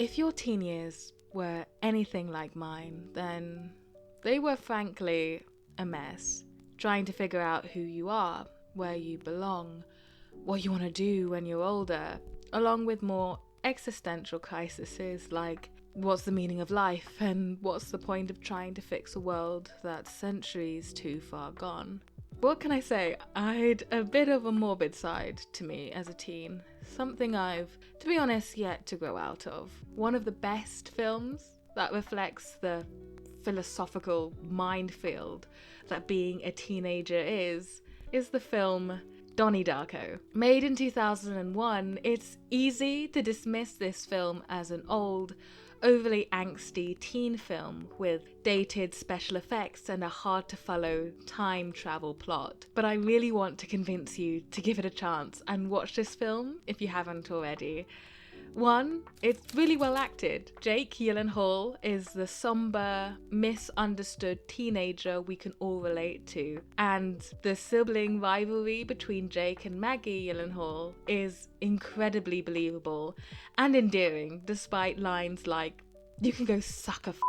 If your teen years were anything like mine, then they were frankly a mess. Trying to figure out who you are, where you belong, what you want to do when you're older, along with more existential crises like what's the meaning of life and what's the point of trying to fix a world that's centuries too far gone. What can I say? I had a bit of a morbid side to me as a teen, something I've, to be honest, yet to grow out of. One of the best films that reflects the philosophical minefield that being a teenager is the film Donnie Darko. Made in 2001, it's easy to dismiss this film as an old, overly angsty teen film with dated special effects and a hard-to-follow time travel plot. But I really want to convince you to give it a chance and watch this film if you haven't already. One, it's really well acted. Jake Gyllenhaal is the somber, misunderstood teenager we can all relate to. And the sibling rivalry between Jake and Maggie Gyllenhaal is incredibly believable and endearing, despite lines like, "You can go suck a f***."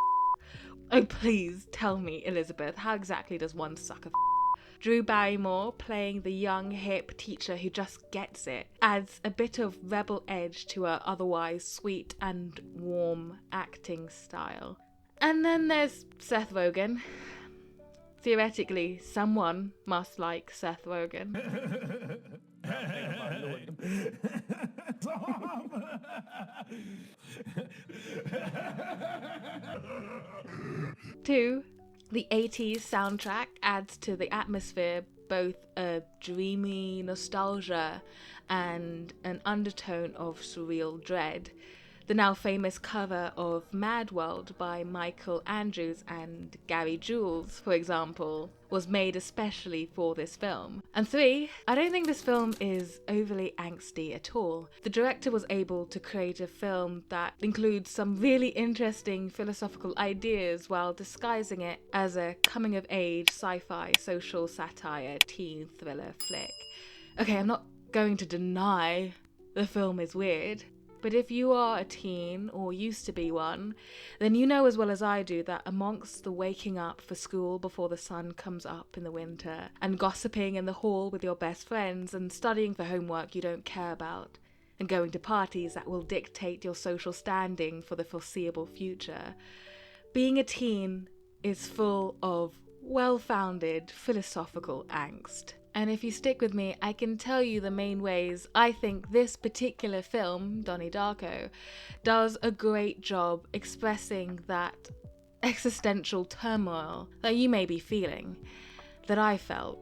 Oh, please tell me, Elizabeth, how exactly does one suck a f***? Drew Barrymore, playing the young, hip teacher who just gets it, adds a bit of rebel edge to her otherwise sweet and warm acting style. And then there's Seth Rogen. Theoretically, someone must like Seth Rogen. Two, the 80s soundtrack adds to the atmosphere both a dreamy nostalgia and an undertone of surreal dread. The now famous cover of Mad World by Michael Andrews and Gary Jules, for example, was made especially for this film. And three, I don't think this film is overly angsty at all. The director was able to create a film that includes some really interesting philosophical ideas while disguising it as a coming-of-age sci-fi social satire teen thriller flick. Okay, I'm not going to deny the film is weird. But if you are a teen, or used to be one, then you know as well as I do that amongst the waking up for school before the sun comes up in the winter, and gossiping in the hall with your best friends, and studying for homework you don't care about, and going to parties that will dictate your social standing for the foreseeable future, being a teen is full of well-founded philosophical angst. And if you stick with me, I can tell you the main ways I think this particular film, Donnie Darko, does a great job expressing that existential turmoil that you may be feeling, that I felt,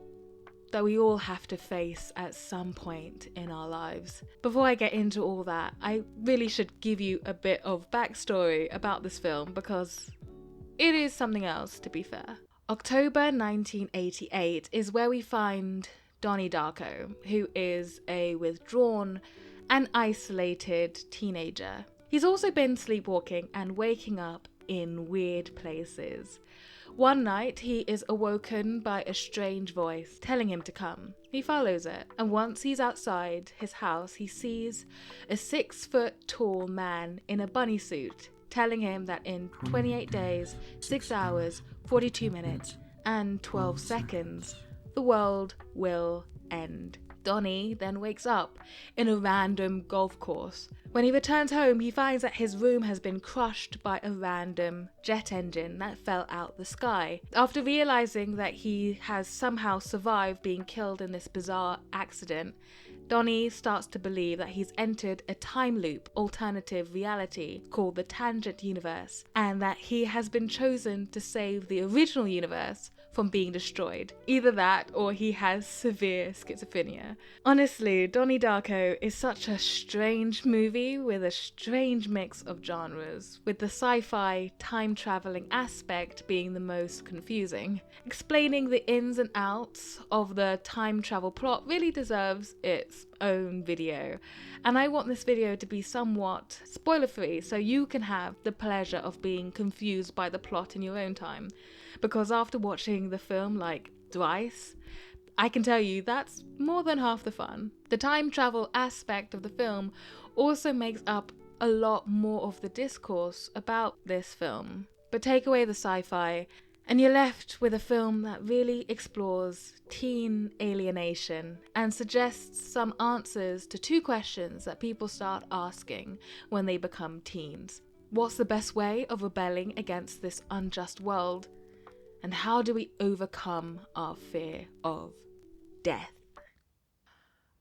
that we all have to face at some point in our lives. Before I get into all that, I really should give you a bit of backstory about this film because it is something else, to be fair. October 1988 is where we find Donnie Darko, who is a withdrawn and isolated teenager. He's also been sleepwalking and waking up in weird places. One night, he is awoken by a strange voice telling him to come. He follows it, and once he's outside his house, he sees a 6-foot-tall man in a bunny suit telling him that in 28 days, 6 hours, 42 minutes, and 12 seconds, the world will end. Donnie then wakes up in a random golf course. When he returns home, he finds that his room has been crushed by a random jet engine that fell out the sky. After realizing that he has somehow survived being killed in this bizarre accident, Donnie starts to believe that he's entered a time loop alternative reality called the Tangent Universe, and that he has been chosen to save the original universe from being destroyed. Either that or he has severe schizophrenia. Honestly, Donnie Darko is such a strange movie with a strange mix of genres, with the sci-fi time-traveling aspect being the most confusing. Explaining the ins and outs of the time travel plot really deserves its own video, and I want this video to be somewhat spoiler-free so you can have the pleasure of being confused by the plot in your own time, because after watching the film like twice, I can tell you that's more than half the fun. The time travel aspect of the film also makes up a lot more of the discourse about this film. But take away the sci-fi, and you're left with a film that really explores teen alienation and suggests some answers to two questions that people start asking when they become teens. What's the best way of rebelling against this unjust world? And how do we overcome our fear of death?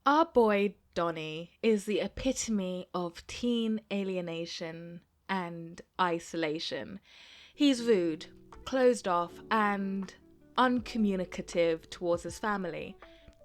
Our boy Donnie is the epitome of teen alienation and isolation. He's rude, closed off, and uncommunicative towards his family,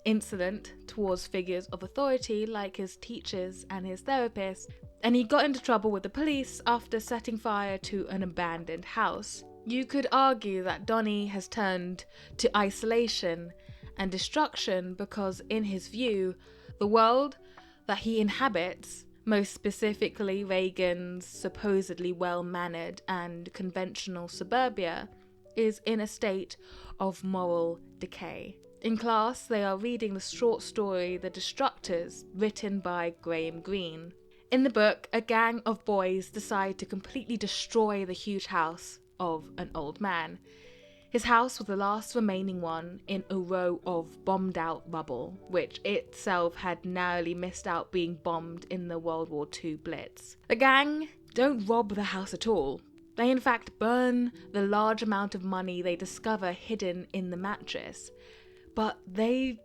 insolent towards figures of authority like his teachers and his therapists, and he got into trouble with the police after setting fire to an abandoned house. You could argue that Donnie has turned to isolation and destruction because, in his view, the world that he inhabits, most specifically Reagan's supposedly well-mannered and conventional suburbia, is in a state of moral decay. In class, they are reading the short story The Destructors, written by Graham Greene. In the book, a gang of boys decide to completely destroy the huge house of an old man. His house was the last remaining one in a row of bombed-out rubble, which itself had narrowly missed out being bombed in the World War II Blitz. The gang don't rob the house at all. They in fact burn the large amount of money they discover hidden in the mattress. But they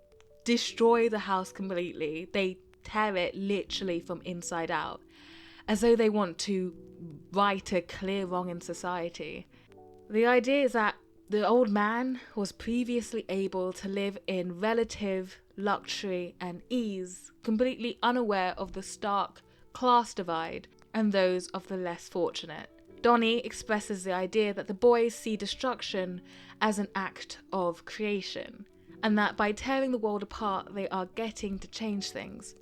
destroy the house completely. They tear it literally from inside out, as though they want to right a clear wrong in society. The idea is that the old man was previously able to live in relative luxury and ease, completely unaware of the stark class divide and those of the less fortunate. Donnie expresses the idea that the boys see destruction as an act of creation, and that by tearing the world apart they are getting to change things.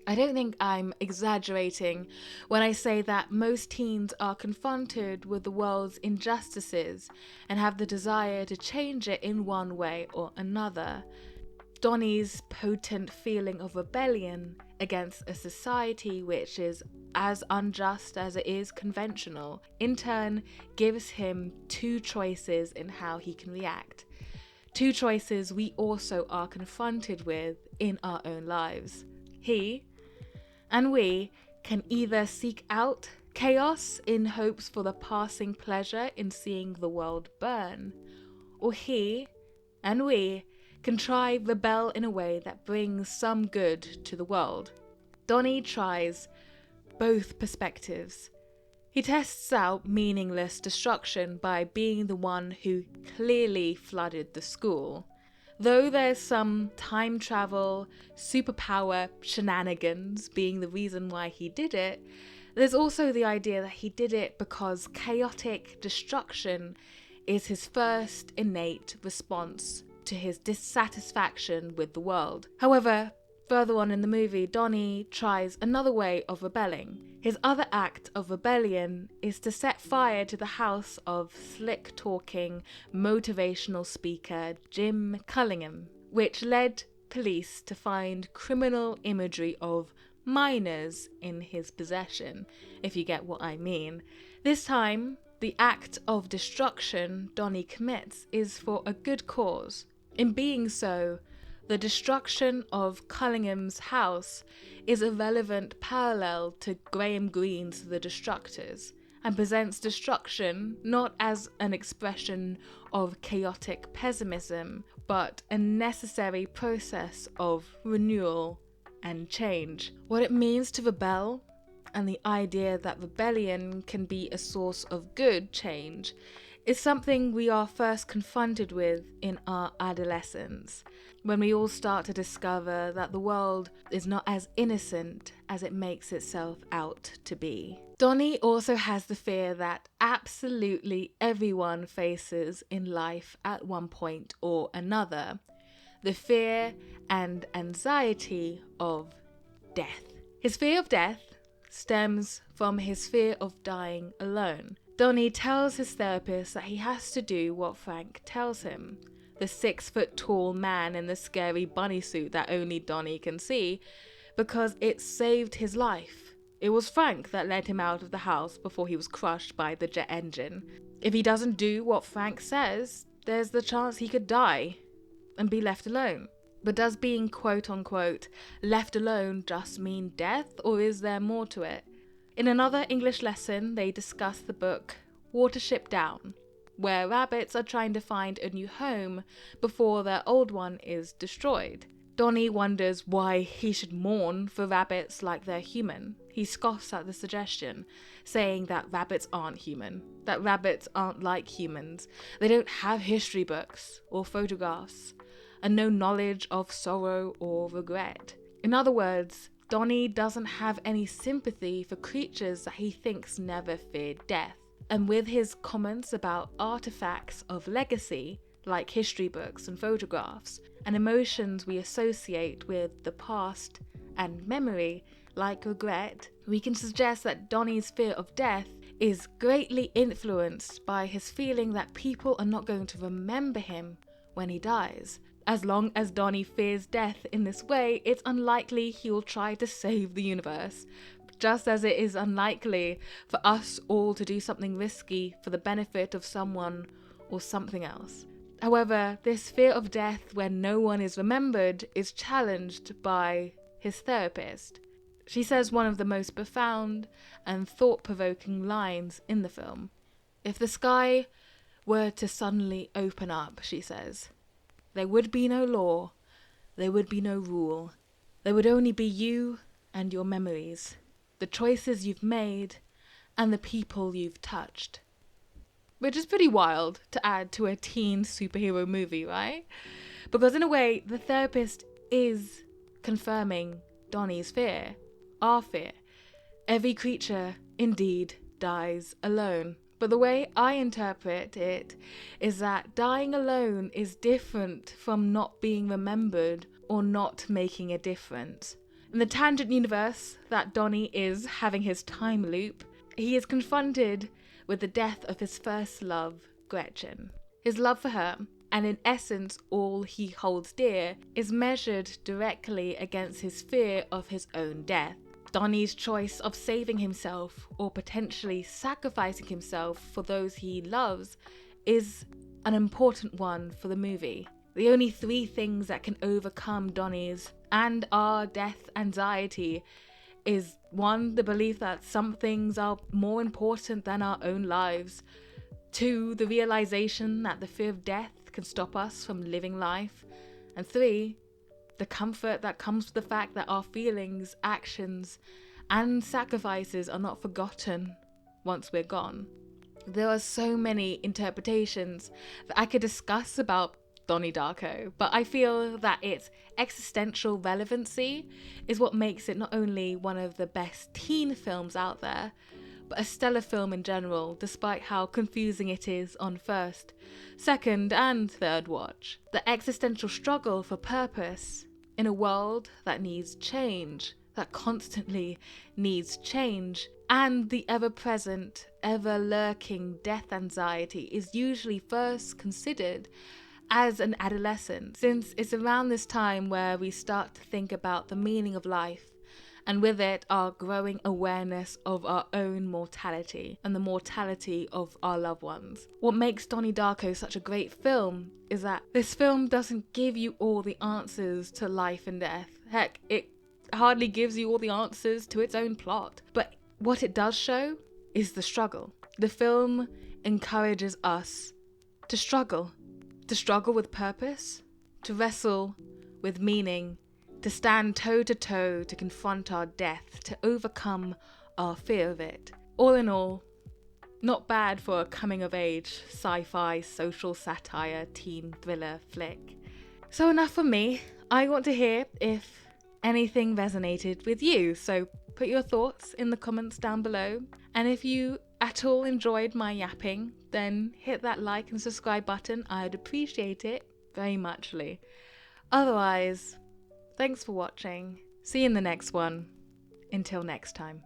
I don't think I'm exaggerating when I say that most teens are confronted with the world's injustices and have the desire to change it in one way or another. Donnie's potent feeling of rebellion against a society which is as unjust as it is conventional, in turn gives him two choices in how he can react. Two choices we also are confronted with in our own lives. He and we can either seek out chaos in hopes for the passing pleasure in seeing the world burn, or he and we can try rebel in a way that brings some good to the world. Donnie tries both perspectives. He tests out meaningless destruction by being the one who clearly flooded the school. Though there's some time travel, superpower shenanigans being the reason why he did it, there's also the idea that he did it because chaotic destruction is his first innate response to his dissatisfaction with the world. However, further on in the movie, Donnie tries another way of rebelling. His other act of rebellion is to set fire to the house of slick-talking, motivational speaker Jim Cullingham, which led police to find criminal imagery of minors in his possession, if you get what I mean. This time, the act of destruction Donnie commits is for a good cause. In being so, the destruction of Cullingham's house is a relevant parallel to Graham Greene's The Destructors, and presents destruction not as an expression of chaotic pessimism, but a necessary process of renewal and change. What it means to rebel, and the idea that rebellion can be a source of good change, is something we are first confronted with in our adolescence, when we all start to discover that the world is not as innocent as it makes itself out to be. Donnie also has the fear that absolutely everyone faces in life at one point or another: the fear and anxiety of death. His fear of death stems from his fear of dying alone. Donnie tells his therapist that he has to do what Frank tells him, the 6-foot-tall man in the scary bunny suit that only Donnie can see, because it saved his life. It was Frank that led him out of the house before he was crushed by the jet engine. If he doesn't do what Frank says, there's the chance he could die and be left alone. But does being quote-unquote left alone just mean death, or is there more to it? In another English lesson, they discuss the book Watership Down, where rabbits are trying to find a new home before their old one is destroyed. Donnie wonders why he should mourn for rabbits like they're human. He scoffs at the suggestion, saying that rabbits aren't human, that rabbits aren't like humans. They don't have history books or photographs, and no knowledge of sorrow or regret. In other words, Donnie doesn't have any sympathy for creatures that he thinks never feared death. And with his comments about artifacts of legacy, like history books and photographs, and emotions we associate with the past and memory, like regret, we can suggest that Donnie's fear of death is greatly influenced by his feeling that people are not going to remember him when he dies. As long as Donnie fears death in this way, it's unlikely he will try to save the universe, just as it is unlikely for us all to do something risky for the benefit of someone or something else. However, this fear of death when no one is remembered is challenged by his therapist. She says one of the most profound and thought-provoking lines in the film. If the sky were to suddenly open up, she says, there would be no law, there would be no rule. There would only be you and your memories, the choices you've made, and the people you've touched. Which is pretty wild to add to a teen superhero movie, right? Because in a way, the therapist is confirming Donnie's fear, our fear. Every creature, indeed, dies alone. But the way I interpret it is that dying alone is different from not being remembered or not making a difference. In the tangent universe that Donnie is having his time loop, he is confronted with the death of his first love, Gretchen. His love for her, and in essence all he holds dear, is measured directly against his fear of his own death. Donnie's choice of saving himself or potentially sacrificing himself for those he loves is an important one for the movie. The only three things that can overcome Donnie's and our death anxiety is 1, the belief that some things are more important than our own lives. 2, the realization that the fear of death can stop us from living life. And 3, the comfort that comes with the fact that our feelings, actions, and sacrifices are not forgotten once we're gone. There are so many interpretations that I could discuss about Donnie Darko, but I feel that its existential relevancy is what makes it not only one of the best teen films out there, but a stellar film in general, despite how confusing it is on first, second, and third watch. The existential struggle for purpose in a world that needs change, that constantly needs change, and the ever-present, ever-lurking death anxiety is usually first considered as an adolescent, since it's around this time where we start to think about the meaning of life, and with it our growing awareness of our own mortality and the mortality of our loved ones. What makes Donnie Darko such a great film is that this film doesn't give you all the answers to life and death. Heck, it hardly gives you all the answers to its own plot. But what it does show is the struggle. The film encourages us to struggle with purpose, to wrestle with meaning, to stand toe to toe to confront our death, to overcome our fear of it. All in all, not bad for a coming-of-age, sci-fi, social satire, teen thriller flick. So enough from me. I want to hear if anything resonated with you, so put your thoughts in the comments down below. And if you at all enjoyed my yapping, then hit that like and subscribe button. I'd appreciate it very muchly. Otherwise, thanks for watching. See you in the next one. Until next time.